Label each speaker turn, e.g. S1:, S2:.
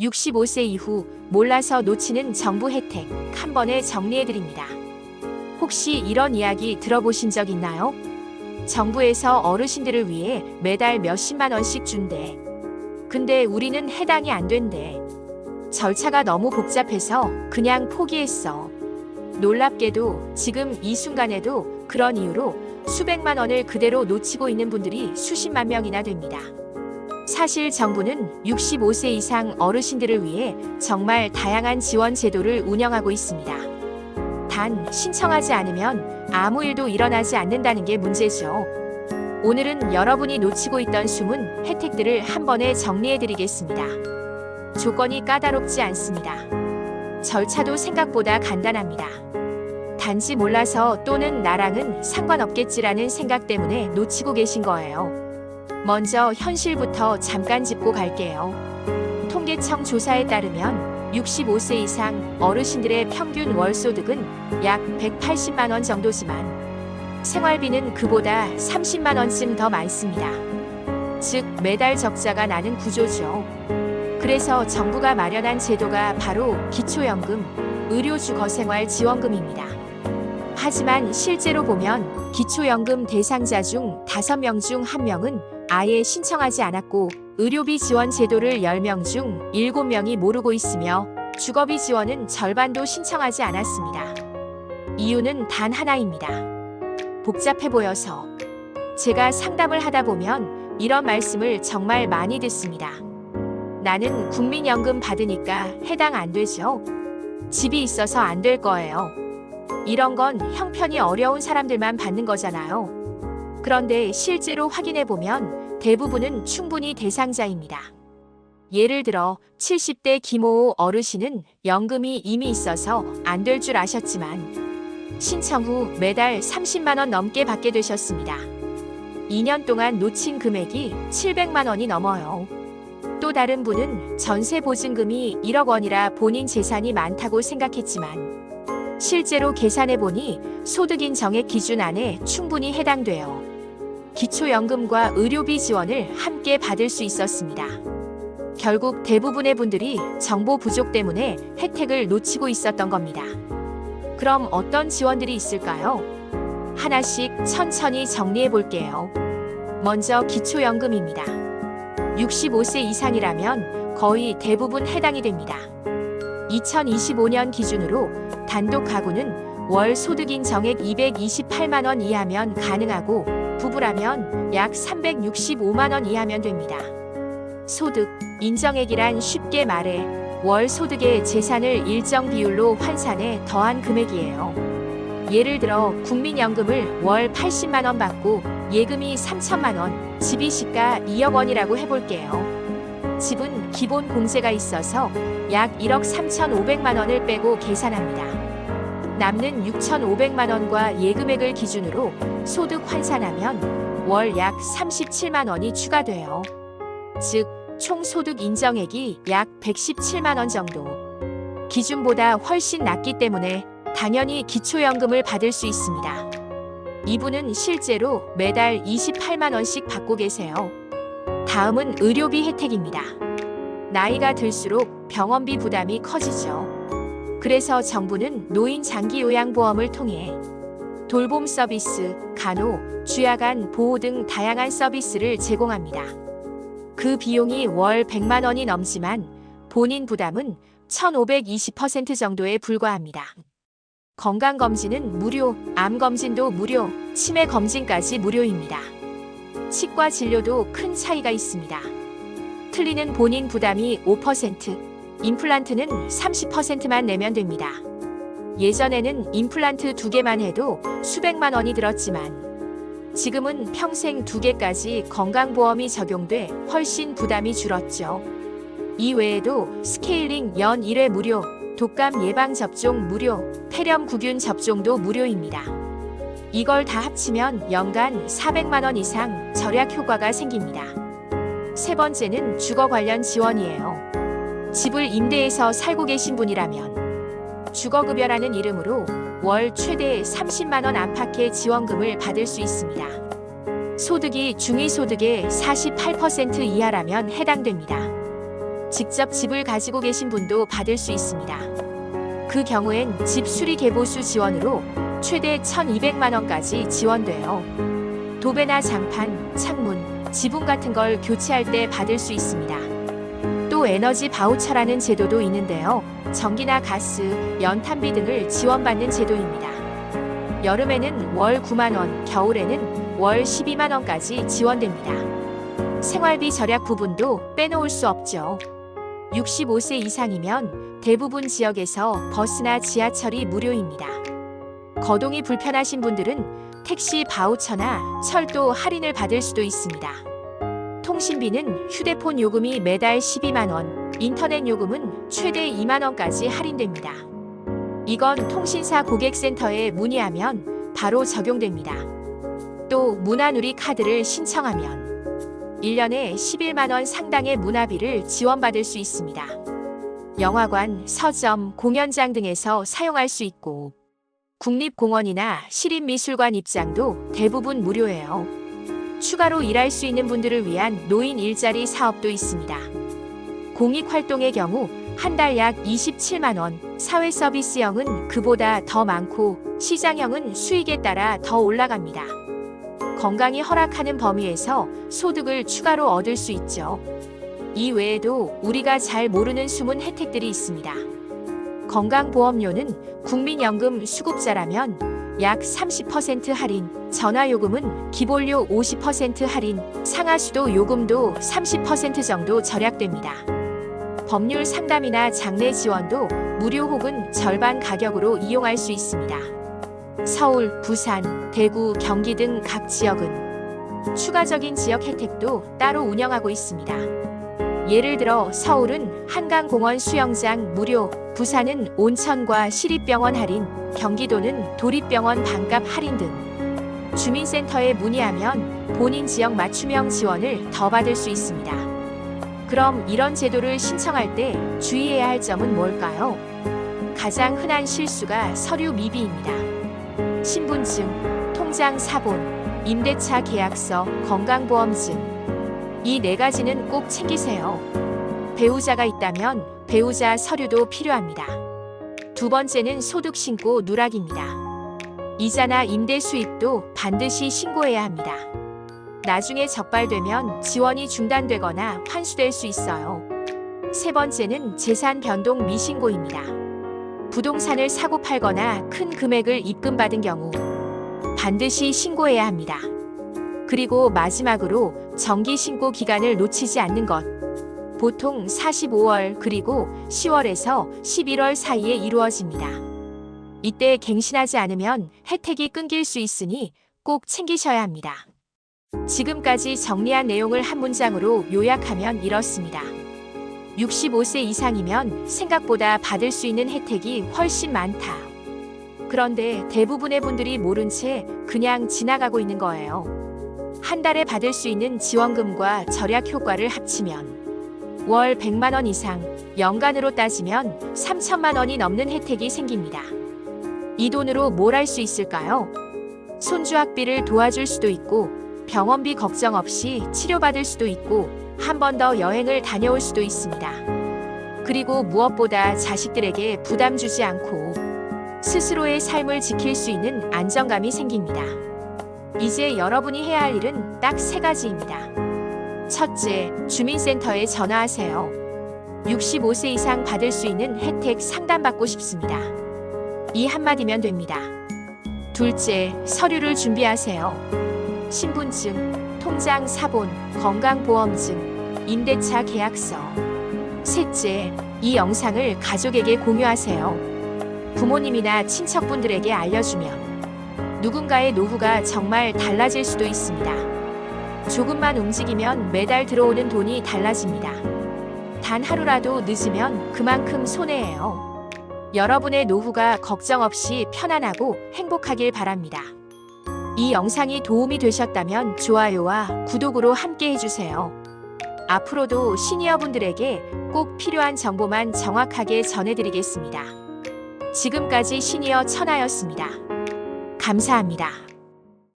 S1: 65세 이후 몰라서 놓치는 정부 혜택 한 번에 정리해드립니다. 혹시 이런 이야기 들어보신 적 있나요? 정부에서 어르신들을 위해 매달 몇십만 원씩 준대. 근데 우리는 해당이 안 된대. 절차가 너무 복잡해서 그냥 포기했어. 놀랍게도 지금 이 순간에도 그런 이유로 수백만 원을 그대로 놓치고 있는 분들이 수십만 명이나 됩니다. 사실 정부는 65세 이상 어르신들을 위해 정말 다양한 지원 제도를 운영하고 있습니다. 단 신청하지 않으면 아무 일도 일어나지 않는다는 게 문제죠. 오늘은 여러분이 놓치고 있던 숨은 혜택들을 한 번에 정리해드리겠습니다. 조건이 까다롭지 않습니다. 절차도 생각보다 간단합니다. 단지 몰라서 또는 나랑은 상관없겠지라는 생각 때문에 놓치고 계신 거예요. 먼저 현실부터 잠깐 짚고 갈게요. 통계청 조사에 따르면 65세 이상 어르신들의 평균 월소득은 약 180만 원 정도지만 생활비는 그보다 30만 원쯤 더 많습니다. 즉 매달 적자가 나는 구조죠. 그래서 정부가 마련한 제도가 바로 기초연금, 의료주거생활지원금입니다. 하지만 실제로 보면 기초연금 대상자 중 5명 중 1명은 아예 신청하지 않았고 의료비 지원 제도를 10명 중 7명이 모르고 있으며 주거비 지원은 절반도 신청하지 않았습니다. 이유는 단 하나입니다. 복잡해 보여서. 제가 상담을 하다 보면 이런 말씀을 정말 많이 듣습니다. 나는 국민연금 받으니까 해당 안 되죠. 집이 있어서 안 될 거예요. 이런 건 형편이 어려운 사람들만 받는 거잖아요. 그런데 실제로 확인해 보면 대부분은 충분히 대상자입니다. 예를 들어 70대 김호호 어르신은 연금이 이미 있어서 안 될 줄 아셨지만 신청 후 매달 30만 원 넘게 받게 되셨습니다. 2년 동안 놓친 금액이 700만 원이 넘어요. 또 다른 분은 전세 보증금이 1억 원이라 본인 재산이 많다고 생각했지만 실제로 계산해보니 소득인 정액 기준 안에 충분히 해당돼요. 기초연금과 의료비 지원을 함께 받을 수 있었습니다. 결국 대부분의 분들이 정보 부족 때문에 혜택을 놓치고 있었던 겁니다. 그럼 어떤 지원들이 있을까요? 하나씩 천천히 정리해볼게요. 먼저 기초연금입니다. 65세 이상이라면 거의 대부분 해당이 됩니다. 2025년 기준으로 단독 가구는 월 소득인 정액 228만 원 이하면 가능하고 부부라면 약 365만 원 이하면 됩니다. 소득, 인정액이란 쉽게 말해 월 소득의 재산을 일정 비율로 환산해 더한 금액이에요. 예를 들어 국민연금을 월 80만 원 받고 예금이 3천만 원, 집이 시가 2억 원이라고 해볼게요. 집은 기본 공제가 있어서 약 1억 3,500만 원을 빼고 계산합니다. 남는 6,500만 원과 예금액을 기준으로 소득 환산하면 월 약 37만 원이 추가돼요. 즉, 총 소득 인정액이 약 117만 원 정도. 기준보다 훨씬 낮기 때문에 당연히 기초연금을 받을 수 있습니다. 이분은 실제로 매달 28만 원씩 받고 계세요. 다음은 의료비 혜택입니다. 나이가 들수록 병원비 부담이 커지죠. 그래서 정부는 노인 장기요양보험을 통해 돌봄 서비스, 간호, 주야간 보호 등 다양한 서비스를 제공합니다. 그 비용이 월 100만 원이 넘지만 본인 부담은 1,520% 정도에 불과합니다. 건강검진은 무료, 암검진도 무료, 치매검진까지 무료입니다. 치과 진료도 큰 차이가 있습니다. 틀니는 본인 부담이 5%, 임플란트는 30%만 내면 됩니다. 예전에는 임플란트 2개만 해도 수백만 원이 들었지만 지금은 평생 2개까지 건강보험이 적용돼 훨씬 부담이 줄었죠. 이 외에도 스케일링 연 1회 무료, 독감 예방접종 무료, 폐렴구균 접종도 무료입니다. 이걸 다 합치면 연간 400만 원 이상 절약 효과가 생깁니다. 세 번째는 주거 관련 지원이에요. 집을 임대해서 살고 계신 분이라면 주거급여라는 이름으로 월 최대 30만 원 안팎의 지원금을 받을 수 있습니다. 소득이 중위소득의 48% 이하라면 해당됩니다. 직접 집을 가지고 계신 분도 받을 수 있습니다. 그 경우엔 집 수리 개보수 지원으로 최대 1,200만 원까지 지원돼요. 도배나 장판, 창문, 지붕 같은 걸 교체할 때 받을 수 있습니다. 또 에너지 바우처라는 제도도 있는데요. 전기나 가스, 연탄비 등을 지원받는 제도입니다. 여름에는 월 9만 원, 겨울에는 월 12만 원까지 지원됩니다. 생활비 절약 부분도 빼놓을 수 없죠. 65세 이상이면 대부분 지역에서 버스나 지하철이 무료입니다. 거동이 불편하신 분들은 택시 바우처나 철도 할인을 받을 수도 있습니다. 통신비는 휴대폰 요금이 매달 12만 원, 인터넷 요금은 최대 2만 원까지 할인됩니다. 이건 통신사 고객센터에 문의하면 바로 적용됩니다. 또 문화누리 카드를 신청하면 1년에 11만 원 상당의 문화비를 지원받을 수 있습니다. 영화관, 서점, 공연장 등에서 사용할 수 있고 국립공원이나 시립미술관 입장도 대부분 무료예요. 추가로 일할 수 있는 분들을 위한 노인 일자리 사업도 있습니다. 공익활동의 경우 한 달 약 27만 원, 사회서비스형은 그보다 더 많고 시장형은 수익에 따라 더 올라갑니다. 건강이 허락하는 범위에서 소득을 추가로 얻을 수 있죠. 이 외에도 우리가 잘 모르는 숨은 혜택들이 있습니다. 건강보험료는 국민연금 수급자라면 약 30% 할인, 전화요금은 기본료 50% 할인, 상하수도 요금도 30% 정도 절약됩니다. 법률 상담이나 장례 지원도 무료 혹은 절반 가격으로 이용할 수 있습니다. 서울, 부산, 대구, 경기 등 각 지역은 추가적인 지역 혜택도 따로 운영하고 있습니다. 예를 들어 서울은 한강공원 수영장 무료, 부산은 온천과 시립병원 할인, 경기도는 도립병원 반값 할인 등 주민센터에 문의하면 본인 지역 맞춤형 지원을 더 받을 수 있습니다. 그럼 이런 제도를 신청할 때 주의해야 할 점은 뭘까요? 가장 흔한 실수가 서류 미비입니다. 신분증, 통장 사본, 임대차 계약서, 건강보험증. 이 네 가지는 꼭 챙기세요. 배우자가 있다면 배우자 서류도 필요합니다. 두 번째는 소득 신고 누락입니다. 이자나 임대 수입도 반드시 신고해야 합니다. 나중에 적발되면 지원이 중단되거나 환수될 수 있어요. 세 번째는 재산 변동 미신고입니다. 부동산을 사고 팔거나 큰 금액을 입금받은 경우 반드시 신고해야 합니다. 그리고 마지막으로 정기 신고 기간을 놓치지 않는 것. 보통 45월 그리고 10월에서 11월 사이에 이루어집니다. 이때 갱신하지 않으면 혜택이 끊길 수 있으니 꼭 챙기셔야 합니다. 지금까지 정리한 내용을 한 문장으로 요약하면 이렇습니다. 65세 이상이면 생각보다 받을 수 있는 혜택이 훨씬 많다. 그런데 대부분의 분들이 모른 채 그냥 지나가고 있는 거예요. 한 달에 받을 수 있는 지원금과 절약 효과를 합치면 월 100만 원 이상, 연간으로 따지면 3천만 원이 넘는 혜택이 생깁니다. 이 돈으로 뭘 할 수 있을까요? 손주 학비를 도와줄 수도 있고 병원비 걱정 없이 치료받을 수도 있고 한 번 더 여행을 다녀올 수도 있습니다. 그리고 무엇보다 자식들에게 부담 주지 않고 스스로의 삶을 지킬 수 있는 안정감이 생깁니다. 이제 여러분이 해야 할 일은 딱 3가지입니다. 첫째, 주민센터에 전화하세요. 65세 이상 받을 수 있는 혜택 상담받고 싶습니다. 이 한마디면 됩니다. 둘째, 서류를 준비하세요. 신분증, 통장 사본, 건강보험증, 임대차 계약서. 셋째, 이 영상을 가족에게 공유하세요. 부모님이나 친척분들에게 알려주면 누군가의 노후가 정말 달라질 수도 있습니다. 조금만 움직이면 매달 들어오는 돈이 달라집니다. 단 하루라도 늦으면 그만큼 손해예요. 여러분의 노후가 걱정 없이 편안하고 행복하길 바랍니다. 이 영상이 도움이 되셨다면 좋아요와 구독으로 함께 해주세요. 앞으로도 시니어분들에게 꼭 필요한 정보만 정확하게 전해드리겠습니다. 지금까지 시니어 천하였습니다. 감사합니다.